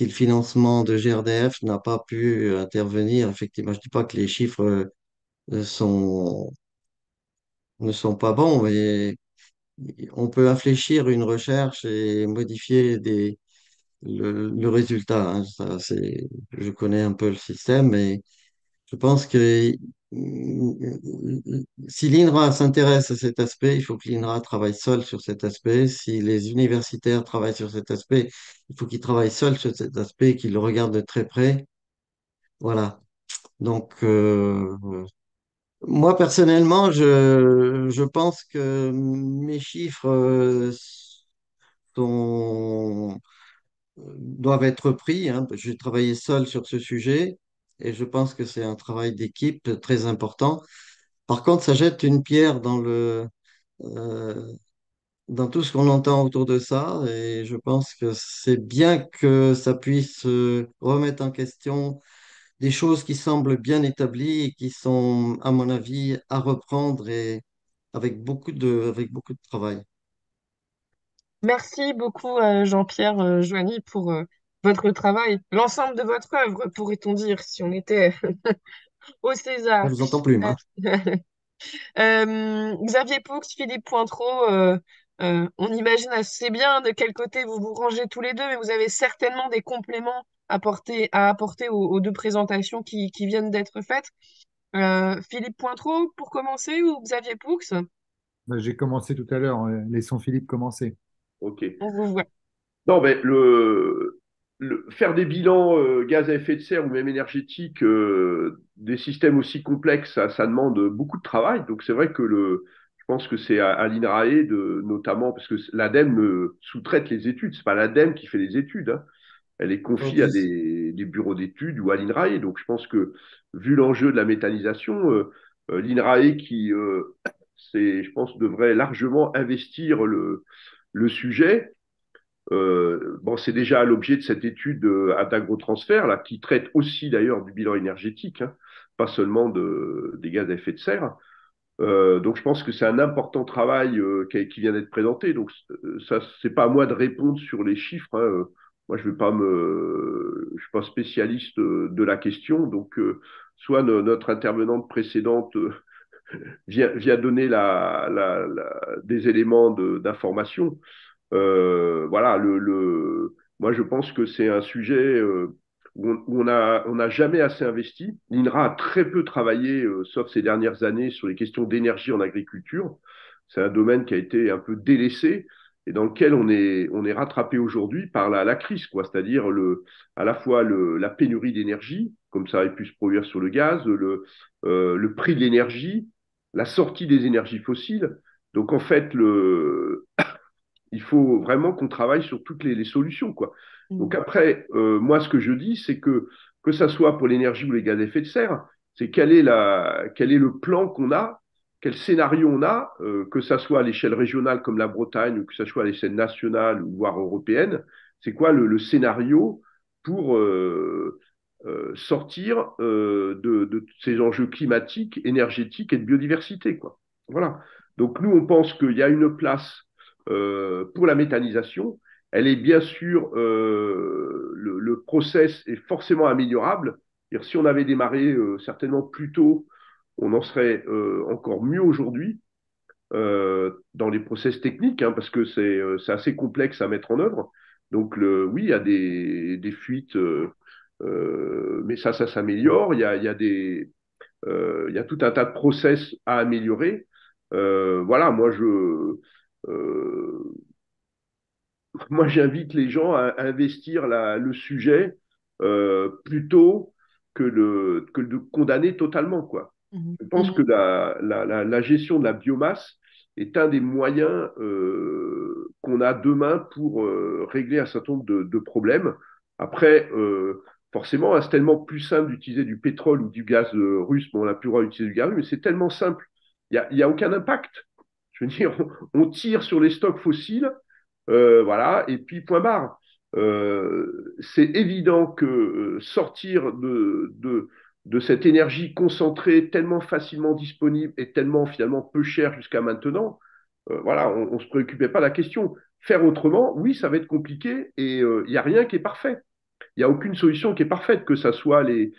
le financement de GRDF n'a pas pu intervenir. Effectivement, je ne dis pas que les chiffres sont, ne sont pas bons, mais on peut infléchir une recherche et modifier le résultat. Hein. Je connais un peu le système, mais je pense que si l'INRA s'intéresse à cet aspect, il faut que l'INRA travaille seul sur cet aspect. Si les universitaires travaillent sur cet aspect, il faut qu'ils travaillent seuls sur cet aspect, qu'ils le regardent de très près. Voilà. Donc, moi, personnellement, je pense que mes chiffres sont, doivent être pris. Hein. J'ai travaillé seul sur ce sujet et je pense que c'est un travail d'équipe très important. Par contre, ça jette une pierre euh, dans tout ce qu'on entend autour de ça et je pense que c'est bien que ça puisse remettre en question des choses qui semblent bien établies et qui sont, à mon avis, à reprendre et avec beaucoup de travail. Merci beaucoup, Jean-Pierre Joigny, pour votre travail, l'ensemble de votre œuvre, pourrait-on dire, si on était au Je César. vous entends plus, moi. Xavier Poux, Philippe Pointreau, on imagine assez bien de quel côté vous vous rangez tous les deux, mais vous avez certainement des compléments à apporter aux deux présentations qui viennent d'être faites. Philippe Pointreau, pour commencer, ou Xavier Poux? Bah, j'ai commencé tout à l'heure. Laissons Philippe commencer. Ok. On vous voit. Non, mais faire des bilans gaz à effet de serre ou même énergétiques des systèmes aussi complexes, ça demande beaucoup de travail. Donc c'est vrai que je pense que c'est à l'INRAE notamment parce que l'ADEME sous-traite les études. C'est pas l'ADEME qui fait les études, hein. Elle est confiée à Ok. des bureaux d'études ou à l'INRAE. Donc je pense que vu l'enjeu de la méthanisation, l'INRAE je pense, devrait largement investir le sujet. Bon, c'est déjà l'objet de cette étude d'Agrotransfert, là, qui traite aussi d'ailleurs du bilan énergétique, hein, pas seulement des gaz à effet de serre. Donc, je pense que c'est un important travail qui vient d'être présenté. Donc, ça, c'est pas à moi de répondre sur les chiffres, hein. moi, je suis pas spécialiste de la question, donc soit notre intervenante précédente vient donner des éléments d'information. Voilà, moi je pense que c'est un sujet où on n'a jamais assez investi. L'INRA a très peu travaillé, sauf ces dernières années, sur les questions d'énergie en agriculture. C'est un domaine qui a été un peu délaissé et dans lequel on est rattrapé aujourd'hui par la crise, quoi. C'est-à-dire à la fois la pénurie d'énergie, comme ça a pu se produire sur le gaz, le prix de l'énergie, la sortie des énergies fossiles. Donc en fait, il faut vraiment qu'on travaille sur toutes les solutions, quoi. Mm. Donc après, moi, ce que je dis, c'est que ça soit pour l'énergie ou les gaz à effet de serre, c'est quel est le plan qu'on a, quel scénario on a, que ça soit à l'échelle régionale comme la Bretagne ou que ça soit à l'échelle nationale ou voire européenne, c'est quoi le scénario pour sortir de ces enjeux climatiques, énergétiques et de biodiversité, quoi. Voilà. Donc nous, on pense qu'il y a une place pour la méthanisation. Elle est bien sûr, le process est forcément améliorable. C'est-à-dire, si on avait démarré certainement plus tôt, on en serait encore mieux aujourd'hui dans les process techniques, hein, parce que c'est assez complexe à mettre en œuvre. Donc oui, il y a des fuites, mais ça s'améliore. Il y a tout un tas de process à améliorer. Voilà, euh, moi, j'invite les gens à investir le sujet plutôt que de condamner totalement, quoi. Mhm. Je pense que Mhm. la gestion de la biomasse est un des moyens qu'on a demain pour régler un certain nombre de problèmes. Après, forcément, hein, c'est tellement plus simple d'utiliser du pétrole ou du gaz russe. Bon, on n'a plus le droit d'utiliser du gaz russe, mais c'est tellement simple. Il y a aucun impact. Je veux dire, on tire sur les stocks fossiles, voilà, et puis point barre. C'est évident que sortir de cette énergie concentrée tellement facilement disponible et tellement finalement peu chère jusqu'à maintenant, voilà, on ne se préoccupait pas de la question. Faire autrement, oui, ça va être compliqué et il n'y a rien qui est parfait. Il n'y a aucune solution qui est parfaite, que ce soit les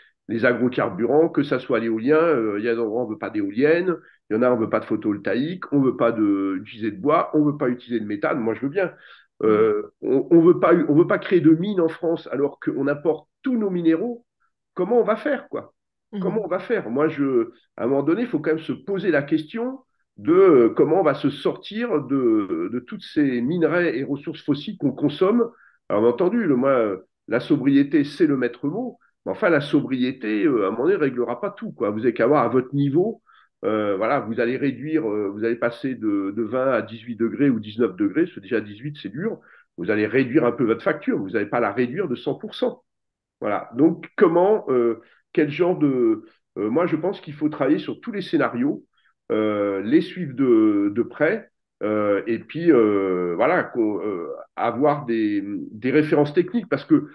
agrocarburants, que ce soit l'éolien. Il y a des endroits où on ne veut pas d'éoliennes, il y en a où on ne veut pas de photovoltaïque, on ne veut pas utiliser de bois, on ne veut pas utiliser de méthane. Moi, je veux bien. On veut pas créer de mines en France alors qu'on importe tous nos minéraux. Comment on va faire, quoi? Comment Mhm. on va faire? À un moment donné, il faut quand même se poser la question de comment on va se sortir de toutes ces minerais et ressources fossiles qu'on consomme. Alors, bien entendu, moi, la sobriété, c'est le maître mot. Mais enfin, la sobriété, à un moment donné, ne réglera pas tout, quoi. Vous avez qu'à voir à votre niveau. Voilà, vous allez réduire, vous allez passer de 20 à 18 degrés ou 19 degrés, parce que déjà 18, c'est dur. Vous allez réduire un peu votre facture. Vous n'allez pas la réduire de 100%. Voilà. Donc, quel genre moi, je pense qu'il faut travailler sur tous les scénarios, les suivre de près, et puis, voilà, avoir des références techniques, parce que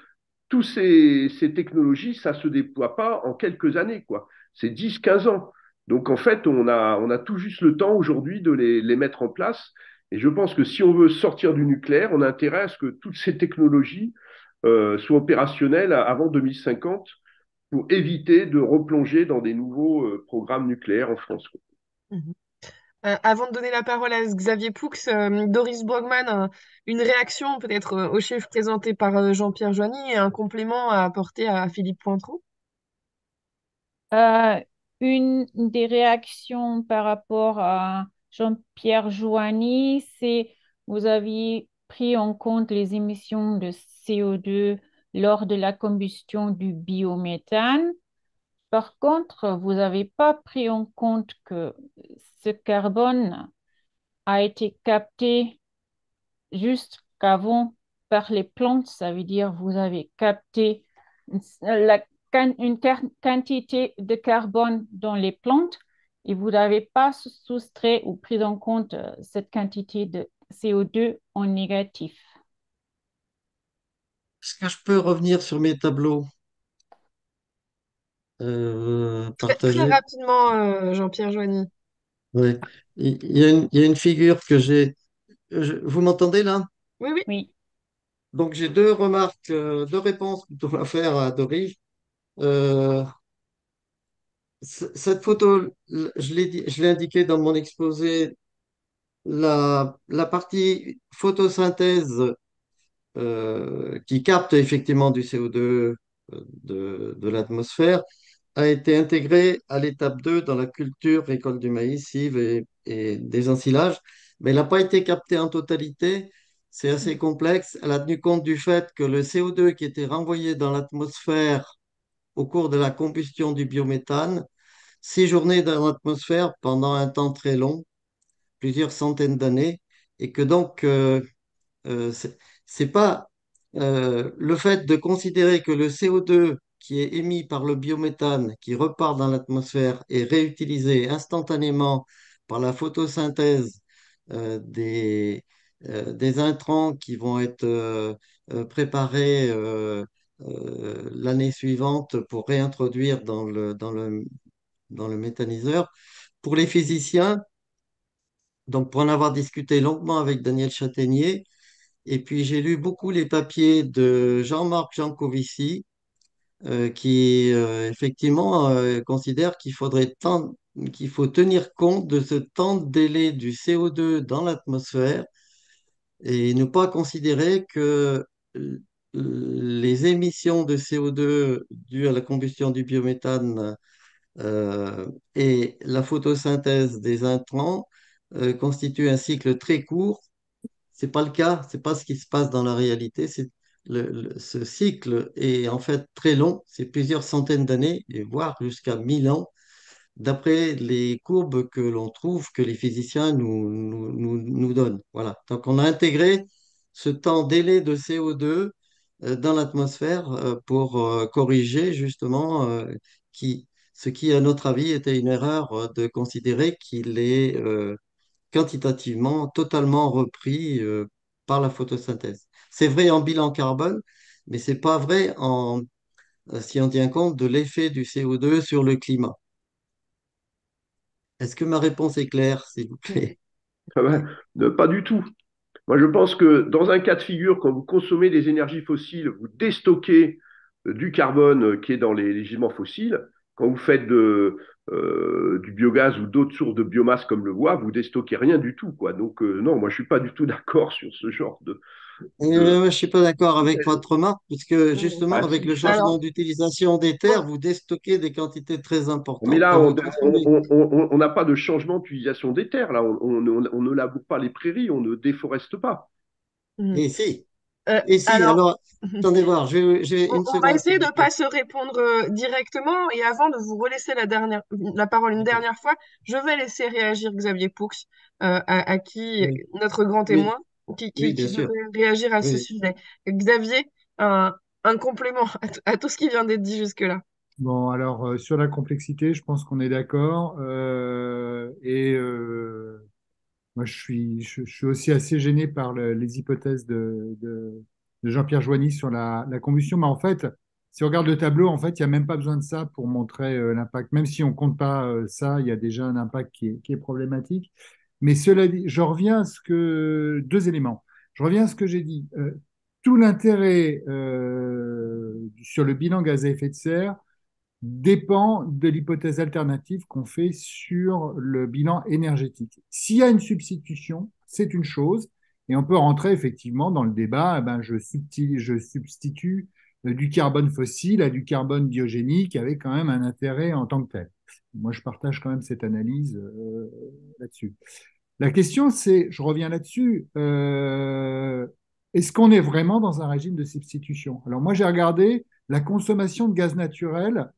tous ces technologies, ça ne se déploie pas en quelques années, quoi. C'est 10, 15 ans. Donc, en fait, on a tout juste le temps aujourd'hui de les mettre en place. Et je pense que si on veut sortir du nucléaire, on a intérêt à ce que toutes ces technologies soient opérationnelles avant 2050 pour éviter de replonger dans des nouveaux programmes nucléaires en France. Mhm. Avant de donner la parole à Xavier Poux, Doris Brogman, une réaction peut-être au chiffre présenté par Jean-Pierre Joigny et un complément à apporter à Philippe Pointreau. Euh, une des réactions par rapport à Jean-Pierre Joanny, c'est vous aviez pris en compte les émissions de CO2 lors de la combustion du biométhane. Par contre, vous n'avez pas pris en compte que ce carbone a été capté juste qu'avant par les plantes. Ça veut dire vous avez capté la, quantité de carbone dans les plantes et vous n'avez pas soustrait ou pris en compte cette quantité de CO2 en négatif. Est-ce que je peux revenir sur mes tableaux Très partagés? rapidement, Jean-Pierre Joigny. Ouais. Il y a une figure que j'ai. Vous m'entendez là? Oui, oui. Oui. Donc j'ai deux remarques, deux réponses plutôt à faire à Doris. Euh, cette photo, je l'ai indiqué dans mon exposé, la partie photosynthèse qui capte effectivement du CO2 de l'atmosphère a été intégrée à l'étape 2 dans la culture récolte du maïs, cive et des ensilages, mais elle n'a pas été captée en totalité. C'est assez complexe. Elle a tenu compte du fait que le CO2 qui était renvoyé dans l'atmosphère au cours de la combustion du biométhane séjournait dans l'atmosphère pendant un temps très long, plusieurs centaines d'années, et que donc c'est pas le fait de considérer que le CO2 qui est émis par le biométhane, qui repart dans l'atmosphère, est réutilisé instantanément par la photosynthèse des intrants qui vont être préparés l'année suivante pour réintroduire dans le méthaniseur. Pour les physiciens, donc pour en avoir discuté longuement avec Daniel Chataignier, et puis j'ai lu beaucoup les papiers de Jean-Marc Jancovici, qui effectivement considère qu'il faut tenir compte de ce temps de délai du CO2 dans l'atmosphère et ne pas considérer que les émissions de CO2 dues à la combustion du biométhane et la photosynthèse des intrants constituent un cycle très court. C'est pas le cas, c'est pas ce qui se passe dans la réalité. Ce cycle est en fait très long, c'est plusieurs centaines d'années, et voire jusqu'à 1000 ans, d'après les courbes que l'on trouve, que les physiciens nous donnent. Voilà. Donc on a intégré ce temps délai de CO2 dans l'atmosphère pour corriger justement ce qui, à notre avis, était une erreur de considérer qu'il est quantitativement totalement repris par la photosynthèse. C'est vrai en bilan carbone, mais c'est pas vrai si on tient compte de l'effet du CO2 sur le climat. Est-ce que ma réponse est claire, s'il vous plaît? Ah ben, pas du tout. Moi, je pense que dans un cas de figure, quand vous consommez des énergies fossiles, vous déstockez du carbone qui est dans les gisements fossiles. Quand vous faites du biogaz ou d'autres sources de biomasse comme le bois, vous déstockez rien du tout, quoi. Donc, non, moi, je suis pas du tout d'accord sur ce genre de... Je ne suis pas d'accord avec votre remarque, puisque Mm. justement, Ah avec si, le je pense. changement Alors, d'utilisation des bon, terres, vous déstockez des quantités très Mais importantes là, quand vous consommez. on n'a pas de changement d'utilisation des terres. Là, on ne laboure pas les prairies, on ne déforeste pas. mm. Et si, Euh, et si, alors, alors, attendez voir, j'ai une on va seconde, essayer s'il de vous ne plaît. pas se répondre directement. Et avant de vous relaisser la parole une D'accord. dernière fois, je vais laisser réagir Xavier Poux, à qui Oui, notre grand oui, témoin, oui, qui bien sûr. devrait réagir à ce Oui. sujet. Xavier, un complément à tout ce qui vient d'être dit jusque-là. Bon, alors sur la complexité, je pense qu'on est d'accord. Moi, je suis aussi assez gêné par les hypothèses de Jean-Pierre Joigny sur la combustion. Mais en fait, si on regarde le tableau, en fait, il n'y a même pas besoin de ça pour montrer l'impact. Même si on compte pas ça, il y a déjà un impact qui est problématique. Mais cela dit, je reviens à ce que deux éléments. Je reviens à ce que j'ai dit. Tout l'intérêt sur le bilan gaz à effet de serre dépend de l'hypothèse alternative qu'on fait sur le bilan énergétique. S'il y a une substitution, c'est une chose, et on peut rentrer effectivement dans le débat, eh ben, je substitue du carbone fossile à du carbone biogénique avec quand même un intérêt en tant que tel. Moi, je partage quand même cette analyse là-dessus. La question, c'est, je reviens là-dessus, est-ce qu'on est vraiment dans un régime de substitution? Alors moi, j'ai regardé la consommation de gaz naturel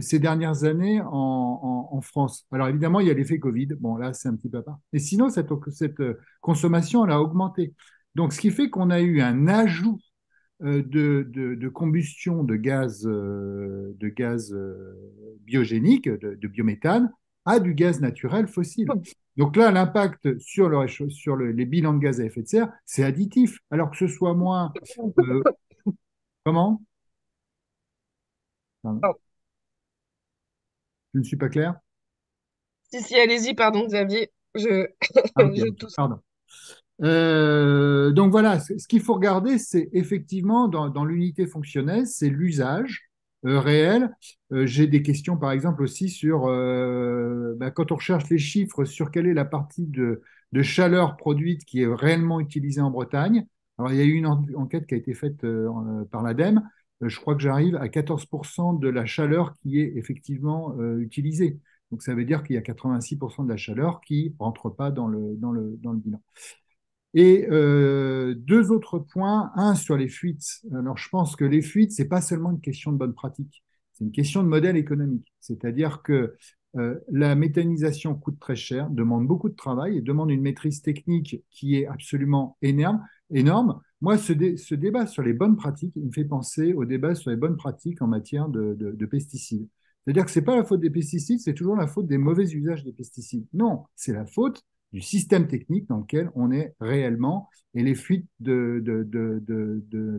ces dernières années en France. Alors évidemment, il y a l'effet Covid. Bon, là, c'est un petit peu à part. Mais sinon, cette consommation, elle a augmenté. Donc, ce qui fait qu'on a eu un ajout de combustion de gaz biogénique, de biométhane, à du gaz naturel fossile. Donc là, l'impact sur les bilans de gaz à effet de serre, c'est additif. Alors que ce soit moins... euh, comment? Pardon, je ne suis pas clair? Si, si, allez-y, pardon, Xavier. Je, Ah ok, je ok, tousse. pardon. Donc voilà, ce qu'il faut regarder, c'est effectivement dans l'unité fonctionnelle, c'est l'usage réel. J'ai des questions, par exemple, aussi sur, quand on recherche les chiffres sur quelle est la partie de chaleur produite qui est réellement utilisée en Bretagne. Alors, il y a eu une enquête qui a été faite par l'ADEME. Je crois que j'arrive à 14% de la chaleur qui est effectivement utilisée. Donc, ça veut dire qu'il y a 86% de la chaleur qui ne rentre pas dans le bilan. Et deux autres points, un sur les fuites. Alors, je pense que les fuites, c'est pas seulement une question de bonne pratique, c'est une question de modèle économique. C'est-à-dire que la méthanisation coûte très cher, demande beaucoup de travail et demande une maîtrise technique qui est absolument énorme. énorme. Moi, ce débat sur les bonnes pratiques, il me fait penser au débat sur les bonnes pratiques en matière de pesticides. C'est-à-dire que ce n'est pas la faute des pesticides, c'est toujours la faute des mauvais usages des pesticides. Non, c'est la faute du système technique dans lequel on est réellement. Et les fuites de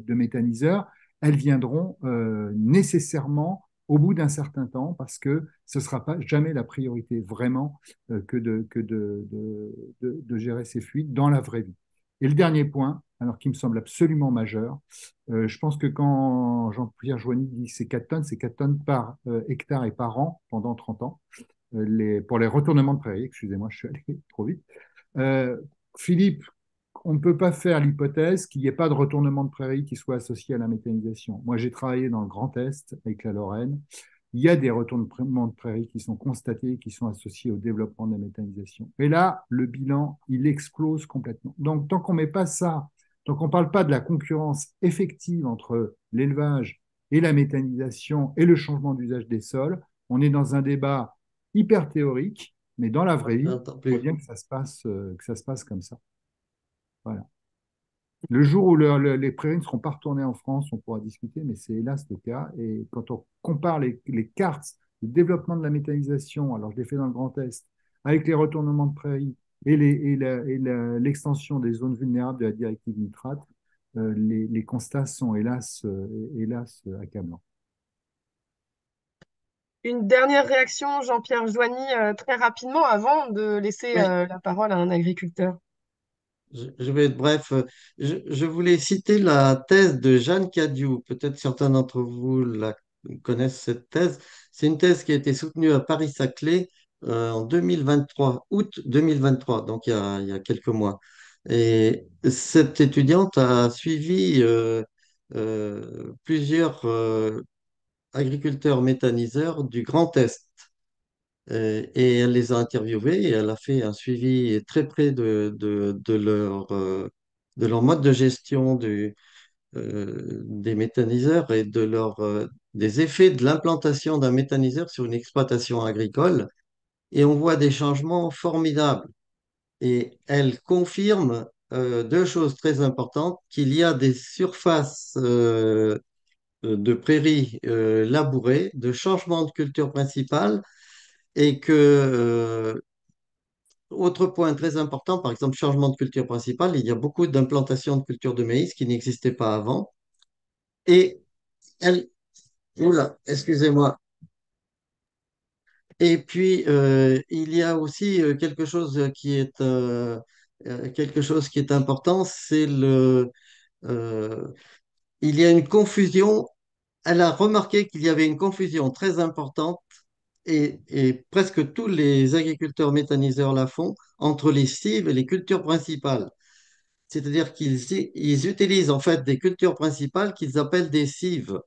méthaniseurs, elles viendront nécessairement au bout d'un certain temps parce que ce ne sera pas jamais la priorité vraiment que de gérer ces fuites dans la vraie vie. Et le dernier point, alors qui me semble absolument majeur, je pense que quand Jean-Pierre Joigny dit c'est 4 tonnes par hectare et par an pendant 30 ans, pour les retournements de prairie, excusez-moi, je suis allé trop vite. Euh, Philippe, on ne peut pas faire l'hypothèse qu'il n'y ait pas de retournement de prairie qui soit associé à la méthanisation. Moi, j'ai travaillé dans le Grand Est avec la Lorraine. Il y a des retournements de prairie qui sont constatés, qui sont associés au développement de la méthanisation. Et là, le bilan, il explose complètement. Donc, tant qu'on met pas ça, tant qu'on ne parle pas de la concurrence effective entre l'élevage et la méthanisation et le changement d'usage des sols, on est dans un débat hyper théorique, mais dans la vraie vie, Attends, il faut bien que ça se passe comme ça. Voilà. Le jour où les prairies ne seront pas retournées en France, on pourra discuter, mais c'est hélas le cas. Et quand on compare les cartes de développement de la méthanisation, alors je l'ai fait dans le Grand Est, avec les retournements de prairies l'extension des zones vulnérables de la directive nitrate, les constats sont hélas accablants. Une dernière réaction, Jean-Pierre Joigny, très rapidement, avant de laisser Oui, la parole à un agriculteur. je vais être bref. Je voulais citer la thèse de Jeanne Cadieu. Peut-être certains d'entre vous connaissent cette thèse. C'est une thèse qui a été soutenue à Paris-Saclay en 2023, août 2023, donc il y a quelques mois. Et cette étudiante a suivi plusieurs agriculteurs méthaniseurs du Grand Est. Et elle les a interviewés et elle a fait un suivi très près de leur mode de gestion des méthaniseurs et des effets de l'implantation d'un méthaniseur sur une exploitation agricole. Et on voit des changements formidables. Et elle confirme deux choses très importantes, qu'il y a des surfaces de prairies labourées, de changement de culture principale et que autre point très important, par exemple, changement de culture principale, il y a beaucoup d'implantations de cultures de maïs qui n'existaient pas avant. Et elle, oula, excusez-moi. Et puis, il y a aussi quelque chose qui est important, euh, il y a une confusion. Elle a remarqué qu'il y avait une confusion très importante et presque tous les agriculteurs méthaniseurs la font entre les cives et les cultures principales. C'est-à-dire qu'ils utilisent en fait des cultures principales qu'ils appellent des cives.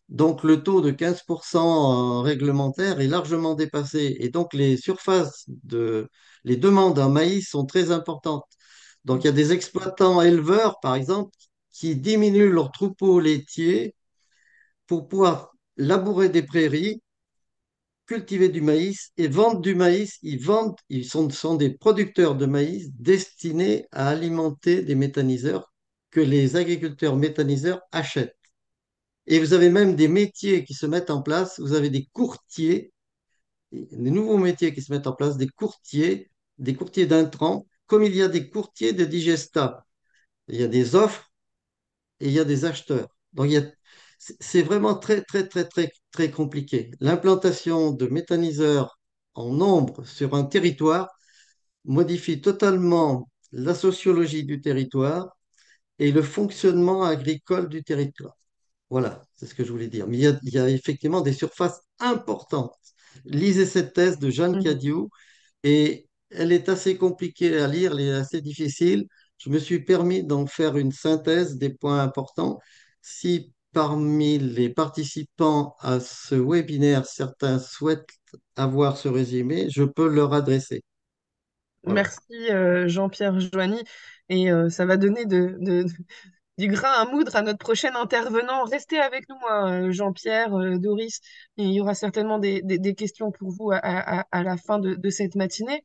Donc le taux de 15% réglementaire est largement dépassé et donc les demandes en maïs sont très importantes. Donc il y a des exploitants éleveurs, par exemple, qui diminuent leurs troupeaux laitiers pour pouvoir labourer des prairies, cultiver du maïs et vendre du maïs. Ils sont des producteurs de maïs destinés à alimenter des méthaniseurs que les agriculteurs méthaniseurs achètent. Et vous avez même des métiers qui se mettent en place. Vous avez des courtiers, des nouveaux métiers qui se mettent en place, des courtiers d'intrants, comme il y a des courtiers de digestat. Il y a des offres et il y a des acheteurs. Donc, c'est vraiment très, très, très, très, très compliqué. L'implantation de méthaniseurs en nombre sur un territoire modifie totalement la sociologie du territoire et le fonctionnement agricole du territoire. Voilà, c'est ce que je voulais dire. Mais il y a effectivement des surfaces importantes. Lisez cette thèse de Jeanne Mhm. Cadieu et elle est assez compliquée à lire, elle est assez difficile. Je me suis permis d'en faire une synthèse des points importants. Si parmi les participants à ce webinaire, certains souhaitent avoir ce résumé, je peux leur adresser. Voilà. Merci Jean-Pierre Joigny. Et ça va donner du grain à moudre à notre prochain intervenant. Restez avec nous, hein, Jean-Pierre, Doris. Il y aura certainement des questions pour vous à la fin de cette matinée.